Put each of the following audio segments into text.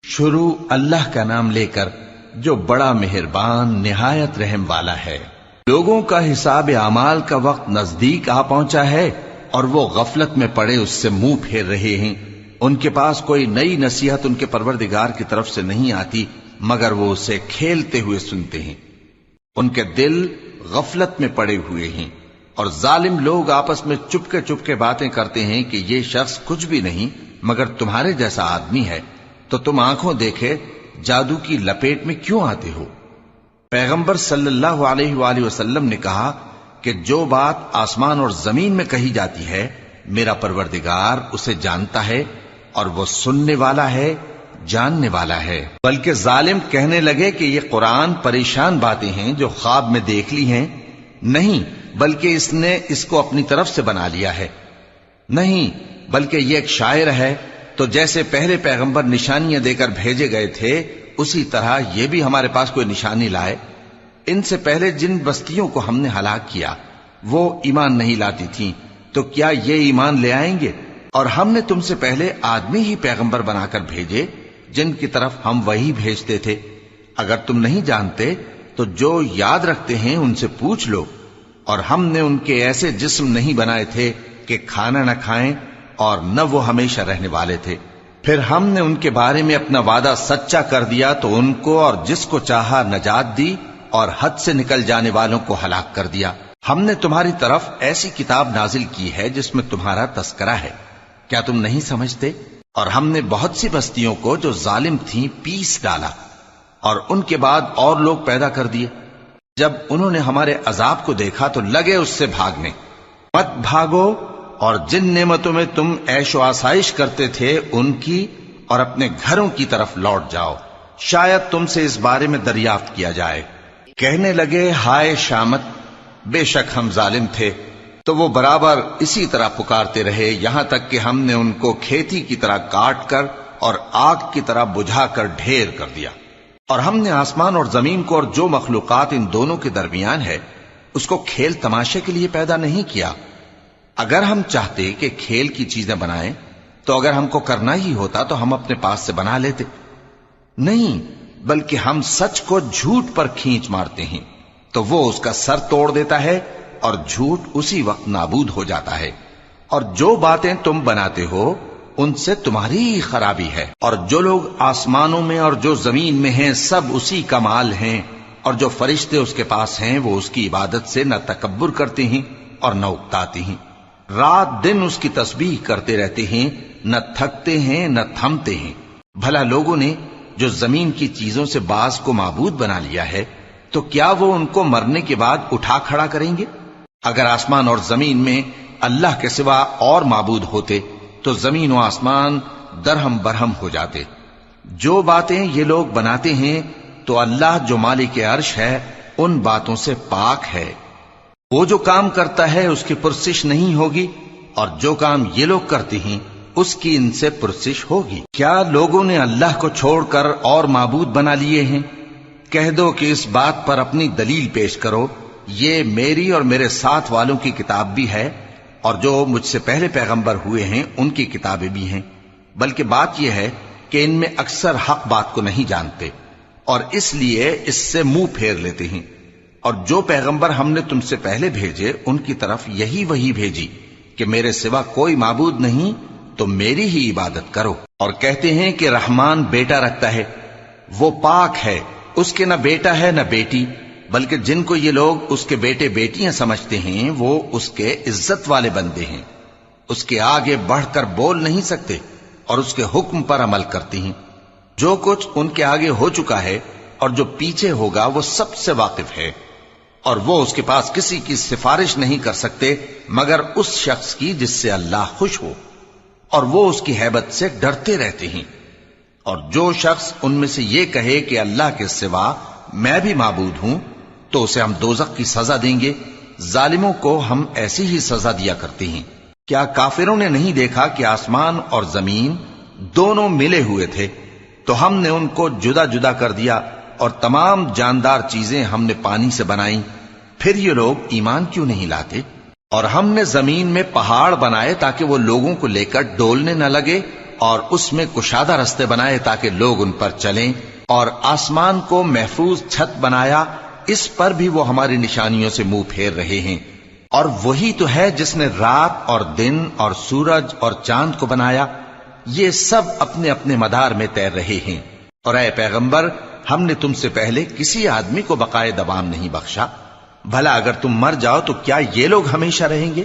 شروع اللہ کا نام لے کر جو بڑا مہربان نہایت رحم والا ہے۔ لوگوں کا حساب اعمال کا وقت نزدیک آ پہنچا ہے اور وہ غفلت میں پڑے اس سے منہ پھیر رہے ہیں۔ ان کے پاس کوئی نئی نصیحت ان کے پروردگار کی طرف سے نہیں آتی مگر وہ اسے کھیلتے ہوئے سنتے ہیں۔ ان کے دل غفلت میں پڑے ہوئے ہیں اور ظالم لوگ آپس میں چپکے باتیں کرتے ہیں کہ یہ شخص کچھ بھی نہیں مگر تمہارے جیسا آدمی ہے، تو تم آنکھوں دیکھے جادو کی لپیٹ میں کیوں آتے ہو؟ پیغمبر صلی اللہ علیہ وآلہ وسلم نے کہا کہ جو بات آسمان اور زمین میں کہی جاتی ہے میرا پروردگار اسے جانتا ہے اور وہ سننے والا ہے، جاننے والا ہے۔ بلکہ ظالم کہنے لگے کہ یہ قرآن پریشان باتیں ہیں جو خواب میں دیکھ لی ہیں، نہیں بلکہ اس نے اس کو اپنی طرف سے بنا لیا ہے، نہیں بلکہ یہ ایک شاعر ہے۔ تو جیسے پہلے پیغمبر نشانیاں دے کر بھیجے گئے تھے اسی طرح یہ بھی ہمارے پاس کوئی نشانی لائے۔ ان سے پہلے جن بستیوں کو ہم نے ہلاک کیا وہ ایمان نہیں لاتی تھیں، تو کیا یہ ایمان لے آئیں گے؟ اور ہم نے تم سے پہلے آدمی ہی پیغمبر بنا کر بھیجے جن کی طرف ہم وہی بھیجتے تھے۔ اگر تم نہیں جانتے تو جو یاد رکھتے ہیں ان سے پوچھ لو۔ اور ہم نے ان کے ایسے جسم نہیں بنائے تھے کہ کھانا نہ کھائیں اور نہ وہ ہمیشہ رہنے والے تھے۔ پھر ہم نے ان کے بارے میں اپنا وعدہ سچا کر دیا تو ان کو اور جس کو چاہا نجات دی اور حد سے نکل جانے والوں کو ہلاک کر دیا۔ ہم نے تمہاری طرف ایسی کتاب نازل کی ہے جس میں تمہارا تذکرہ ہے، کیا تم نہیں سمجھتے؟ اور ہم نے بہت سی بستیوں کو جو ظالم تھیں پیس ڈالا اور ان کے بعد اور لوگ پیدا کر دیے۔ جب انہوں نے ہمارے عذاب کو دیکھا تو لگے اس سے بھاگنے۔ مت بھاگو اور جن نعمتوں میں تم عیش و آسائش کرتے تھے ان کی اور اپنے گھروں کی طرف لوٹ جاؤ، شاید تم سے اس بارے میں دریافت کیا جائے۔ کہنے لگے ہائے شامت، بے شک ہم ظالم تھے۔ تو وہ برابر اسی طرح پکارتے رہے یہاں تک کہ ہم نے ان کو کھیتی کی طرح کاٹ کر اور آگ کی طرح بجھا کر ڈھیر کر دیا۔ اور ہم نے آسمان اور زمین کو اور جو مخلوقات ان دونوں کے درمیان ہے اس کو کھیل تماشے کے لیے پیدا نہیں کیا۔ اگر ہم چاہتے کہ کھیل کی چیزیں بنائیں تو اگر ہم کو کرنا ہی ہوتا تو ہم اپنے پاس سے بنا لیتے، نہیں بلکہ ہم سچ کو جھوٹ پر کھینچ مارتے ہیں تو وہ اس کا سر توڑ دیتا ہے اور جھوٹ اسی وقت نابود ہو جاتا ہے۔ اور جو باتیں تم بناتے ہو ان سے تمہاری ہی خرابی ہے۔ اور جو لوگ آسمانوں میں اور جو زمین میں ہیں سب اسی کا مال ہیں، اور جو فرشتے اس کے پاس ہیں وہ اس کی عبادت سے نہ تکبر کرتے ہیں اور نہ اکتاتے ہیں، رات دن اس کی تسبیح کرتے رہتے ہیں، نہ تھکتے ہیں نہ تھمتے ہیں۔ بھلا لوگوں نے جو زمین کی چیزوں سے بعض کو معبود بنا لیا ہے تو کیا وہ ان کو مرنے کے بعد اٹھا کھڑا کریں گے؟ اگر آسمان اور زمین میں اللہ کے سوا اور معبود ہوتے تو زمین و آسمان درہم برہم ہو جاتے۔ جو باتیں یہ لوگ بناتے ہیں تو اللہ جو مالک عرش ہے ان باتوں سے پاک ہے۔ وہ جو کام کرتا ہے اس کی پرسش نہیں ہوگی، اور جو کام یہ لوگ کرتے ہیں اس کی ان سے پرسش ہوگی۔ کیا لوگوں نے اللہ کو چھوڑ کر اور معبود بنا لیے ہیں؟ کہہ دو کہ اس بات پر اپنی دلیل پیش کرو، یہ میری اور میرے ساتھ والوں کی کتاب بھی ہے اور جو مجھ سے پہلے پیغمبر ہوئے ہیں ان کی کتابیں بھی ہیں۔ بلکہ بات یہ ہے کہ ان میں اکثر حق بات کو نہیں جانتے اور اس لیے اس سے منہ پھیر لیتے ہیں۔ اور جو پیغمبر ہم نے تم سے پہلے بھیجے ان کی طرف یہی وحی بھیجی کہ میرے سوا کوئی معبود نہیں تو میری ہی عبادت کرو۔ اور کہتے ہیں کہ رحمان بیٹا رکھتا ہے، وہ پاک ہے، اس کے نہ بیٹا ہے نہ بیٹی، بلکہ جن کو یہ لوگ اس کے بیٹے بیٹیاں سمجھتے ہیں وہ اس کے عزت والے بندے ہیں، اس کے آگے بڑھ کر بول نہیں سکتے اور اس کے حکم پر عمل کرتے ہیں۔ جو کچھ ان کے آگے ہو چکا ہے اور جو پیچھے ہوگا وہ سب سے واقف ہے، اور وہ اس کے پاس کسی کی سفارش نہیں کر سکتے مگر اس شخص کی جس سے اللہ خوش ہو، اور وہ اس کی ہیبت سے ڈرتے رہتے ہیں۔ اور جو شخص ان میں سے یہ کہے کہ اللہ کے سوا میں بھی معبود ہوں تو اسے ہم دوزخ کی سزا دیں گے، ظالموں کو ہم ایسی ہی سزا دیا کرتے ہیں۔ کیا کافروں نے نہیں دیکھا کہ آسمان اور زمین دونوں ملے ہوئے تھے تو ہم نے ان کو جدا جدا کر دیا، اور تمام جاندار چیزیں ہم نے پانی سے بنائیں، پھر یہ لوگ ایمان کیوں نہیں لاتے؟ اور ہم نے زمین میں پہاڑ بنائے تاکہ وہ لوگوں کو لے کر ڈولنے نہ لگے، اور اس میں کشادہ رستے بنائے تاکہ لوگ ان پر چلیں، اور آسمان کو محفوظ چھت بنایا، اس پر بھی وہ ہماری نشانیوں سے منہ پھیر رہے ہیں۔ اور وہی تو ہے جس نے رات اور دن اور سورج اور چاند کو بنایا، یہ سب اپنے اپنے مدار میں تیر رہے ہیں۔ اور اے پیغمبر، ہم نے تم سے پہلے کسی آدمی کو بقائے دوام نہیں بخشا، بھلا اگر تم مر جاؤ تو کیا یہ لوگ ہمیشہ رہیں گے؟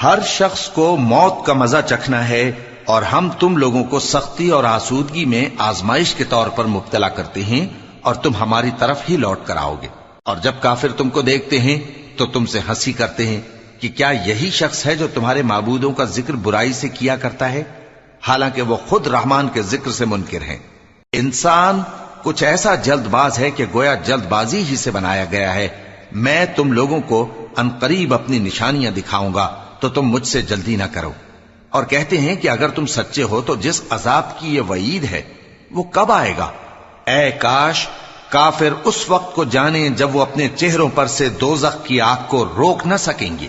ہر شخص کو موت کا مزہ چکھنا ہے، اور ہم تم لوگوں کو سختی اور آسودگی میں آزمائش کے طور پر مبتلا کرتے ہیں، اور تم ہماری طرف ہی لوٹ کر آؤ گے۔ اور جب کافر تم کو دیکھتے ہیں تو تم سے ہنسی کرتے ہیں کہ کیا یہی شخص ہے جو تمہارے معبودوں کا ذکر برائی سے کیا کرتا ہے، حالانکہ وہ خود رحمان کے ذکر سے منکر ہیں۔ انسان کچھ ایسا جلد باز ہے کہ گویا جلد بازی ہی سے بنایا گیا ہے۔ میں تم لوگوں کو عنقریب اپنی نشانیاں دکھاؤں گا تو تم مجھ سے جلدی نہ کرو۔ اور کہتے ہیں کہ اگر تم سچے ہو تو جس عذاب کی یہ وعید ہے وہ کب آئے گا؟ اے کاش کافر اس وقت کو جانیں جب وہ اپنے چہروں پر سے دوزخ کی آگ کو روک نہ سکیں گے،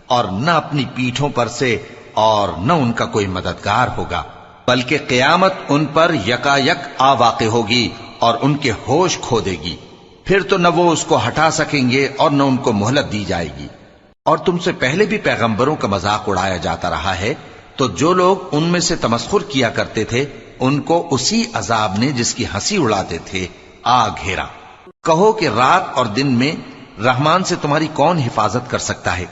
اور نہ اپنی پیٹھوں پر سے، اور نہ ان کا کوئی مددگار ہوگا، بلکہ قیامت ان پر یکا یک آ واقع ہوگی اور ان کے ہوش کھو دے گی، پھر تو نہ وہ اس کو ہٹا سکیں گے اور نہ ان کو مہلت دی جائے گی۔ اور تم سے پہلے بھی پیغمبروں کا مذاق اڑایا جاتا رہا ہے، تو جو لوگ ان میں سے تمسخر کیا کرتے تھے ان کو اسی عذاب نے جس کی ہنسی اڑاتے تھے آ گھیرا۔ کہو کہ رات اور دن میں رحمان سے تمہاری کون حفاظت کر سکتا ہے؟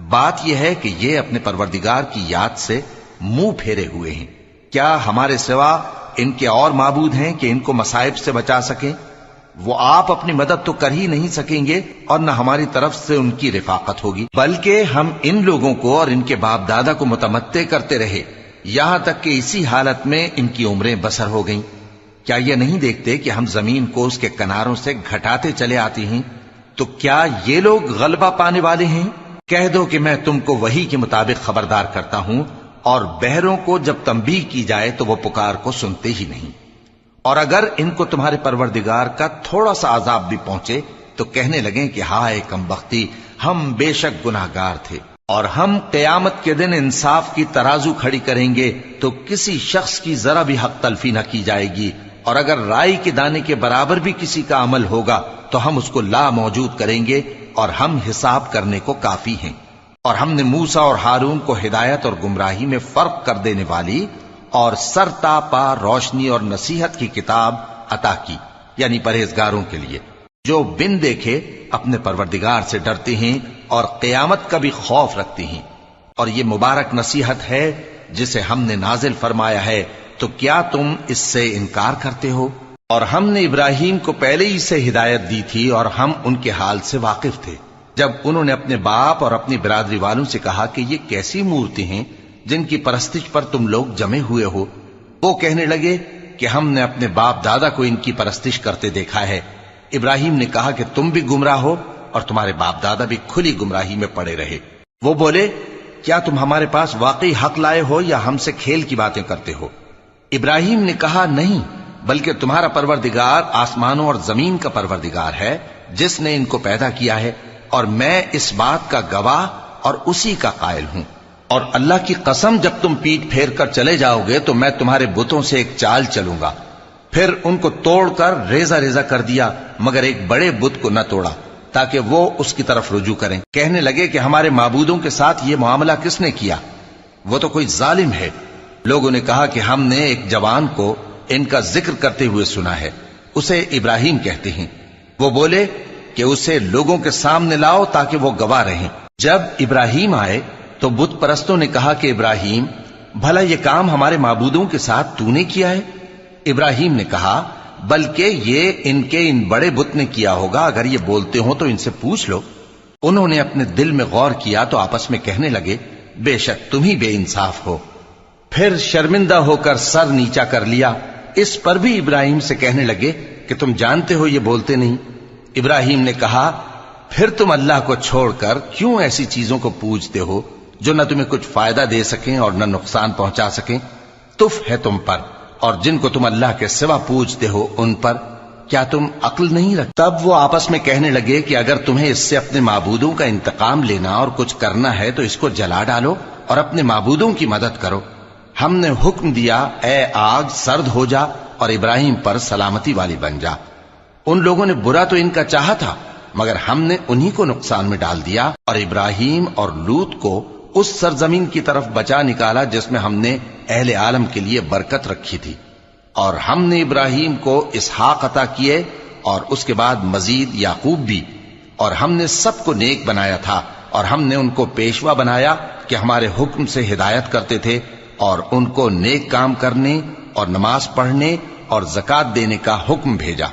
بات یہ ہے کہ یہ اپنے پروردگار کی یاد سے منہ پھیرے ہوئے ہیں۔ کیا ہمارے سوا ان کے اور معبود ہیں کہ ان کو مصائب سے بچا سکیں؟ وہ آپ اپنی مدد تو کر ہی نہیں سکیں گے، اور نہ ہماری طرف سے ان کی رفاقت ہوگی، بلکہ ہم ان لوگوں کو اور ان کے باپ دادا کو متمتع کرتے رہے، یہاں تک کہ اسی حالت میں ان کی عمریں بسر ہو گئیں۔ کیا یہ نہیں دیکھتے کہ ہم زمین کو اس کے کناروں سے گھٹاتے چلے آتے ہیں؟ تو کیا یہ لوگ غلبہ پانے والے ہیں؟ کہہ دو کہ میں تم کو وحی کے مطابق خبردار کرتا ہوں، اور بہروں کو جب تنبیہ کی جائے تو وہ پکار کو سنتے ہی نہیں۔ اور اگر ان کو تمہارے پروردگار کا تھوڑا سا عذاب بھی پہنچے تو کہنے لگیں کہ ہائے کم بختی، ہم بے شک گناہگار تھے۔ اور ہم قیامت کے دن انصاف کی ترازو کھڑی کریں گے تو کسی شخص کی ذرا بھی حق تلفی نہ کی جائے گی، اور اگر رائی کے دانے کے برابر بھی کسی کا عمل ہوگا تو ہم اس کو لا موجود کریں گے، اور ہم حساب کرنے کو کافی ہیں۔ اور ہم نے موسیٰ اور ہارون کو ہدایت اور گمراہی میں فرق کر دینے والی اور سر تا پا روشنی اور نصیحت کی کتاب عطا کی، یعنی پرہیزگاروں کے لیے جو بن دیکھے اپنے پروردگار سے ڈرتے ہیں اور قیامت کا بھی خوف رکھتے ہیں۔ اور یہ مبارک نصیحت ہے جسے ہم نے نازل فرمایا ہے، تو کیا تم اس سے انکار کرتے ہو؟ اور ہم نے ابراہیم کو پہلے ہی سے ہدایت دی تھی، اور ہم ان کے حال سے واقف تھے جب انہوں نے اپنے باپ اور اپنی برادری والوں سے کہا کہ یہ کیسی مورتی ہیں جن کی پرستش پر تم لوگ جمے ہوئے ہو۔ وہ کہنے لگے کہ ہم نے اپنے باپ دادا کو ان کی پرستش کرتے دیکھا ہے۔ ابراہیم نے کہا کہ تم بھی گمراہ ہو اور تمہارے باپ دادا بھی کھلی گمراہی میں پڑے رہے۔ وہ بولے کیا تم ہمارے پاس واقعی حق لائے ہو یا ہم سے کھیل کی باتیں کرتے ہو؟ ابراہیم نے کہا نہیں، بلکہ تمہارا پروردگار آسمانوں اور زمین کا پروردگار ہے جس نے ان کو پیدا کیا ہے، اور میں اس بات کا گواہ اور اسی کا قائل ہوں۔ اور اللہ کی قسم جب تم پیٹ پھیر کر چلے جاؤ گے تو میں تمہارے بتوں سے ایک چال چلوں گا۔ پھر ان کو توڑ کر ریزہ ریزہ کر دیا، مگر ایک بڑے بت کو نہ توڑا تاکہ وہ اس کی طرف رجوع کریں۔ کہنے لگے کہ ہمارے معبودوں کے ساتھ یہ معاملہ کس نے کیا؟ وہ تو کوئی ظالم ہے۔ لوگوں نے کہا کہ ہم نے ایک جوان کو ان کا ذکر کرتے ہوئے سنا ہے، اسے ابراہیم کہتے ہیں۔ وہ بولے کہ اسے لوگوں کے سامنے لاؤ تاکہ وہ گواہ رہیں۔ جب ابراہیم آئے تو بت پرستوں نے کہا کہ ابراہیم، بھلا یہ کام ہمارے معبودوں کے ساتھ تو نے کیا ہے؟ ابراہیم نے کہا بلکہ یہ ان بڑے بت نے کیا ہوگا، اگر یہ بولتے ہوں تو ان سے پوچھ لو۔ انہوں نے اپنے دل میں غور کیا تو آپس میں کہنے لگے بے شک تم ہی بے انصاف ہو۔ پھر شرمندہ ہو کر سر نیچا کر لیا۔ اس پر بھی ابراہیم سے کہنے لگے کہ تم جانتے ہو یہ بولتے نہیں۔ ابراہیم نے کہا پھر تم اللہ کو چھوڑ کر کیوں ایسی چیزوں کو پوجتے ہو جو نہ تمہیں کچھ فائدہ دے سکیں اور نہ نقصان پہنچا سکیں؟ تف ہے تم پر اور جن کو تم اللہ کے سوا پوجتے ہو ان پر، کیا تم عقل نہیں رکھتے؟ تب وہ آپس میں کہنے لگے کہ اگر تمہیں اس سے اپنے معبودوں کا انتقام لینا اور کچھ کرنا ہے تو اس کو جلا ڈالو اور اپنے معبودوں کی مدد کرو۔ ہم نے حکم دیا اے آگ سرد ہو جا اور ابراہیم پر سلامتی والی بن جا۔ ان لوگوں نے برا تو ان کا چاہا تھا، مگر ہم نے انہی کو نقصان میں ڈال دیا اور ابراہیم اور لوط کو اس سرزمین کی طرف بچا نکالا جس میں ہم نے اہل عالم کے لیے برکت رکھی تھی۔ اور ہم نے ابراہیم کو اسحاق عطا کیے اور اس کے بعد مزید یعقوب بھی، اور ہم نے سب کو نیک بنایا تھا، اور ہم نے ان کو پیشوا بنایا کہ ہمارے حکم سے ہدایت کرتے تھے، اور ان کو نیک کام کرنے اور نماز پڑھنے اور زکات دینے کا حکم بھیجا،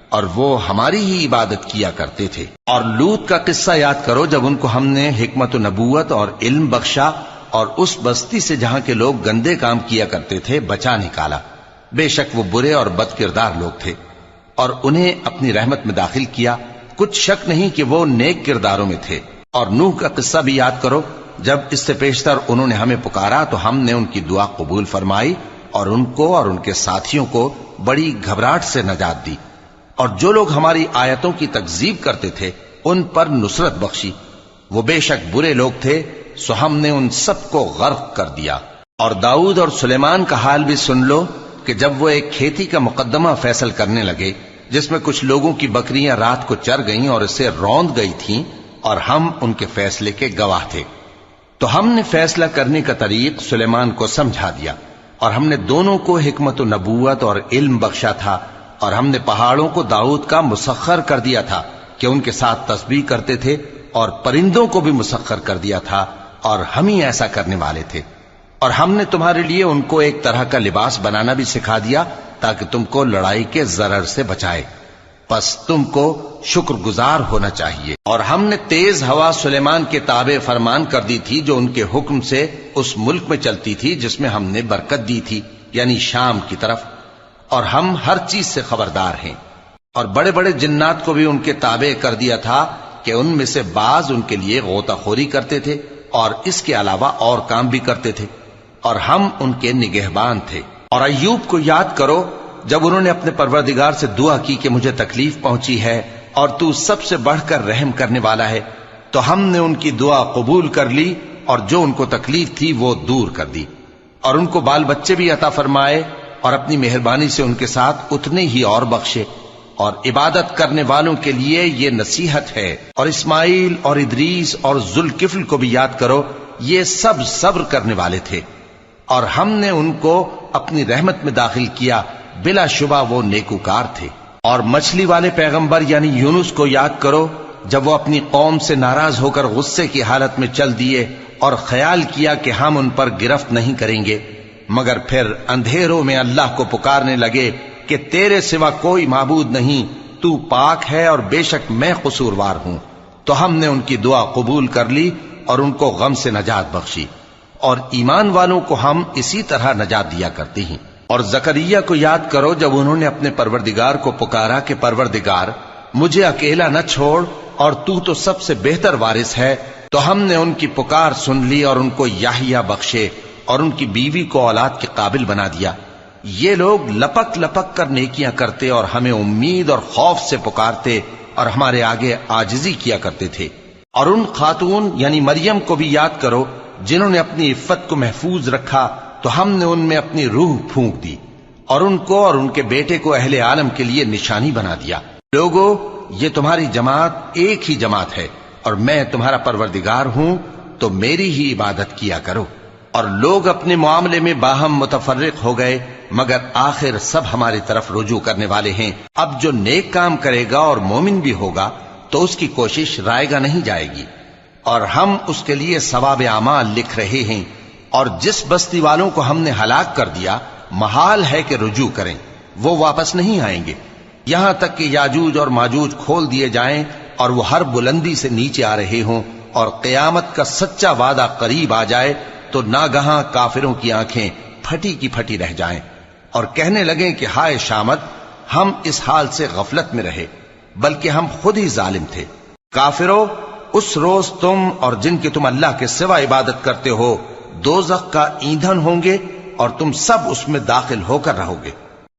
اور وہ ہماری ہی عبادت کیا کرتے تھے۔ اور لوط کا قصہ یاد کرو جب ان کو ہم نے حکمت و نبوت اور علم بخشا اور اس بستی سے جہاں کے لوگ گندے کام کیا کرتے تھے بچا نکالا۔ بے شک وہ برے اور بد کردار لوگ تھے، اور انہیں اپنی رحمت میں داخل کیا، کچھ شک نہیں کہ وہ نیک کرداروں میں تھے۔ اور نوح کا قصہ بھی یاد کرو جب اس سے پیشتر انہوں نے ہمیں پکارا تو ہم نے ان کی دعا قبول فرمائی اور ان کو اور ان کے ساتھیوں کو بڑی گھبراہٹ سے نجات دی، اور جو لوگ ہماری آیتوں کی تکذیب کرتے تھے ان پر نصرت بخشی۔ وہ بے شک برے لوگ تھے، سو ہم نے ان سب کو غرق کر دیا۔ اور داؤد اور سلیمان کا حال بھی سن لو کہ جب وہ ایک کھیتی کا مقدمہ فیصل کرنے لگے جس میں کچھ لوگوں کی بکریاں رات کو چر گئیں اور اسے روند گئی تھیں، اور ہم ان کے فیصلے کے گواہ تھے، تو ہم نے فیصلہ کرنے کا طریق سلیمان کو سمجھا دیا، اور ہم نے دونوں کو حکمت و نبوت اور علم بخشا تھا، اور ہم نے پہاڑوں کو داؤد کا مسخر کر دیا تھا کہ ان کے ساتھ تسبیح کرتے تھے، اور پرندوں کو بھی مسخر کر دیا تھا، اور ہم ہی ایسا کرنے والے تھے۔ اور ہم نے تمہارے لیے ان کو ایک طرح کا لباس بنانا بھی سکھا دیا تاکہ تم کو لڑائی کے ضرر سے بچائے، پس تم کو شکر گزار ہونا چاہیے۔ اور ہم نے تیز ہوا سلیمان کے تابع فرمان کر دی تھی جو ان کے حکم سے اس ملک میں چلتی تھی جس میں ہم نے برکت دی تھی، یعنی شام کی طرف، اور ہم ہر چیز سے خبردار ہیں۔ اور بڑے بڑے جنات کو بھی ان کے تابع کر دیا تھا کہ ان میں سے بعض ان کے لیے غوطہ خوری کرتے تھے اور اس کے علاوہ اور کام بھی کرتے تھے، اور ہم ان کے نگہبان تھے۔ اور ایوب کو یاد کرو جب انہوں نے اپنے پروردگار سے دعا کی کہ مجھے تکلیف پہنچی ہے اور تو سب سے بڑھ کر رحم کرنے والا ہے، تو ہم نے ان کی دعا قبول کر لی اور جو ان کو تکلیف تھی وہ دور کر دی، اور ان کو بال بچے بھی عطا فرمائے، اور اپنی مہربانی سے ان کے ساتھ اتنے ہی اور بخشے۔ اور عبادت کرنے والوں کے لیے یہ نصیحت ہے۔ اور اسماعیل اور ادریس اور ذوالکفل کو بھی یاد کرو، یہ سب صبر کرنے والے تھے، اور ہم نے ان کو اپنی رحمت میں داخل کیا، بلا شبہ وہ نیکوکار تھے۔ اور مچھلی والے پیغمبر یعنی یونس کو یاد کرو جب وہ اپنی قوم سے ناراض ہو کر غصے کی حالت میں چل دیے اور خیال کیا کہ ہم ان پر گرفت نہیں کریں گے، مگر پھر اندھیروں میں اللہ کو پکارنے لگے کہ تیرے سوا کوئی معبود نہیں، تو پاک ہے اور بے شک میں قصوروار ہوں، تو ہم نے ان کی دعا قبول کر لی اور ان کو غم سے نجات بخشی۔ اور ایمان والوں کو ہم اسی طرح نجات دیا کرتے ہیں۔ اور زکریا کو یاد کرو جب انہوں نے اپنے پروردگار کو پکارا کہ پروردگار مجھے اکیلا نہ چھوڑ اور تو سب سے بہتر وارث ہے، تو ہم نے ان کی پکار سن لی اور ان کو یحییٰ بخشے اور ان کی بیوی کو اولاد کے قابل بنا دیا۔ یہ لوگ لپک لپک کر نیکیاں کرتے اور ہمیں امید اور خوف سے پکارتے اور ہمارے آگے عاجزی کیا کرتے تھے۔ اور ان خاتون یعنی مریم کو بھی یاد کرو جنہوں نے اپنی عفت کو محفوظ رکھا، تو ہم نے ان میں اپنی روح پھونک دی اور ان کو اور ان کے بیٹے کو اہل عالم کے لیے نشانی بنا دیا۔ لوگو، یہ تمہاری جماعت ایک ہی جماعت ہے اور میں تمہارا پروردگار ہوں، تو میری ہی عبادت کیا کرو۔ اور لوگ اپنے معاملے میں باہم متفرق ہو گئے، مگر آخر سب ہماری طرف رجوع کرنے والے ہیں۔ اب جو نیک کام کرے گا اور مومن بھی ہوگا تو اس کی کوشش رائے گا نہیں جائے گی، اور ہم اس کے لیے ثواب اعمال لکھ رہے ہیں۔ اور جس بستی والوں کو ہم نے ہلاک کر دیا محال ہے کہ رجوع کریں، وہ واپس نہیں آئیں گے، یہاں تک کہ یاجوج اور ماجوج کھول دیے جائیں اور وہ ہر بلندی سے نیچے آ رہے ہوں، اور قیامت کا سچا وعدہ قریب آ جائے تو ناگہاں کافروں کی آنکھیں پھٹی کی پھٹی رہ جائیں اور کہنے لگیں کہ ہائے شامت، ہم اس حال سے غفلت میں رہے، بلکہ ہم خود ہی ظالم تھے۔ کافروں، اس روز تم اور جن کی تم اللہ کے سوا عبادت کرتے ہو دوزخ کا ایندھن ہوں گے اور تم سب اس میں داخل ہو کر رہو گے۔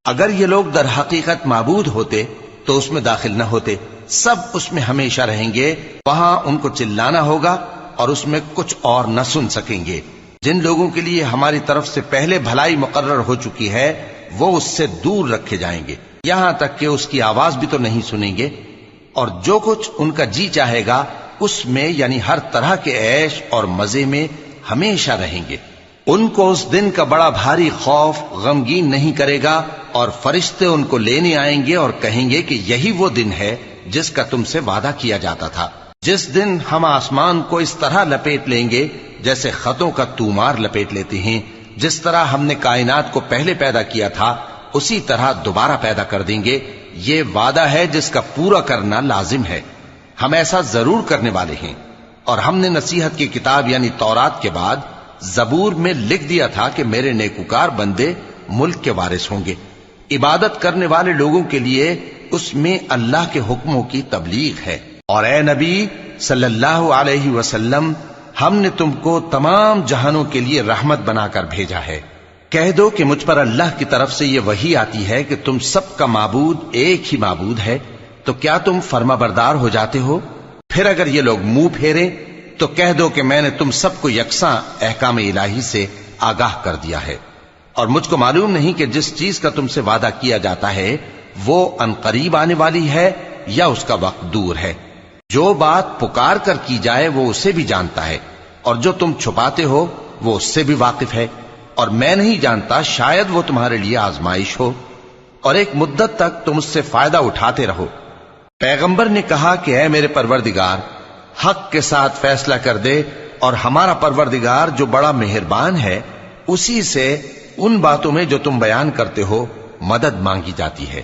اگر یہ لوگ در حقیقت معبود ہوتے تو اس میں داخل نہ ہوتے، سب اس میں ہمیشہ رہیں گے، وہاں ان کو چلانا ہوگا اور اس میں کچھ اور نہ سن سکیں گے۔ جن لوگوں کے لیے ہماری طرف سے پہلے بھلائی مقرر ہو چکی ہے وہ اس سے دور رکھے جائیں گے، یہاں تک کہ اس کی آواز بھی تو نہیں سنیں گے، اور جو کچھ ان کا جی چاہے گا اس میں یعنی ہر طرح کے عیش اور مزے میں ہمیشہ رہیں گے۔ ان کو اس دن کا بڑا بھاری خوف غمگین نہیں کرے گا، اور فرشتے ان کو لینے آئیں گے اور کہیں گے کہ یہی وہ دن ہے جس کا تم سے وعدہ کیا جاتا تھا، جس دن ہم آسمان کو اس طرح لپیٹ لیں گے جیسے خطوں کا تومار لپیٹ لیتے ہیں، جس طرح ہم نے کائنات کو پہلے پیدا کیا تھا اسی طرح دوبارہ پیدا کر دیں گے۔ یہ وعدہ ہے جس کا پورا کرنا لازم ہے، ہم ایسا ضرور کرنے والے ہیں۔ اور ہم نے نصیحت کی کتاب یعنی تورات کے بعد زبور میں لکھ دیا تھا کہ میرے نیکوکار بندے ملک کے وارث ہوں گے۔ عبادت کرنے والے لوگوں کے لیے اس میں اللہ کے حکموں کی تبلیغ ہے۔ اور اے نبی صلی اللہ علیہ وسلم، ہم نے تم کو تمام جہانوں کے لیے رحمت بنا کر بھیجا ہے۔ کہہ دو کہ مجھ پر اللہ کی طرف سے یہ وحی آتی ہے کہ تم سب کا معبود ایک ہی معبود ہے، تو کیا تم فرما بردار ہو جاتے ہو؟ پھر اگر یہ لوگ منہ پھیریں تو کہہ دو کہ میں نے تم سب کو یکساں احکام الہی سے آگاہ کر دیا ہے، اور مجھ کو معلوم نہیں کہ جس چیز کا تم سے وعدہ کیا جاتا ہے وہ عنقریب آنے والی ہے یا اس کا وقت دور ہے۔ جو بات پکار کر کی جائے وہ اسے بھی جانتا ہے، اور جو تم چھپاتے ہو وہ اس سے بھی واقف ہے، اور میں نہیں جانتا شاید وہ تمہارے لیے آزمائش ہو، اور ایک مدت تک تم اس سے فائدہ اٹھاتے رہو۔ پیغمبر نے کہا کہ اے میرے پروردگار، حق کے ساتھ فیصلہ کر دے، اور ہمارا پروردگار جو بڑا مہربان ہے اسی سے ان باتوں میں جو تم بیان کرتے ہو مدد مانگی جاتی ہے۔